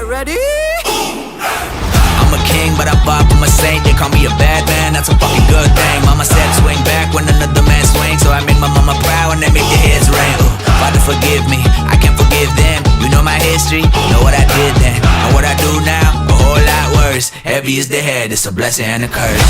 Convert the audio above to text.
ready? I'm a king, but I bop, I'm a saint. They call me a bad man, that's a fucking good thing. Mama said swing back when another man swings, so I make my mama proud and they make their heads ring. Father forgive me, I can't forgive them. You know my history, know what I did then. And what I do now, a whole lot worse. Heavy is the head, it's a blessing and a curse.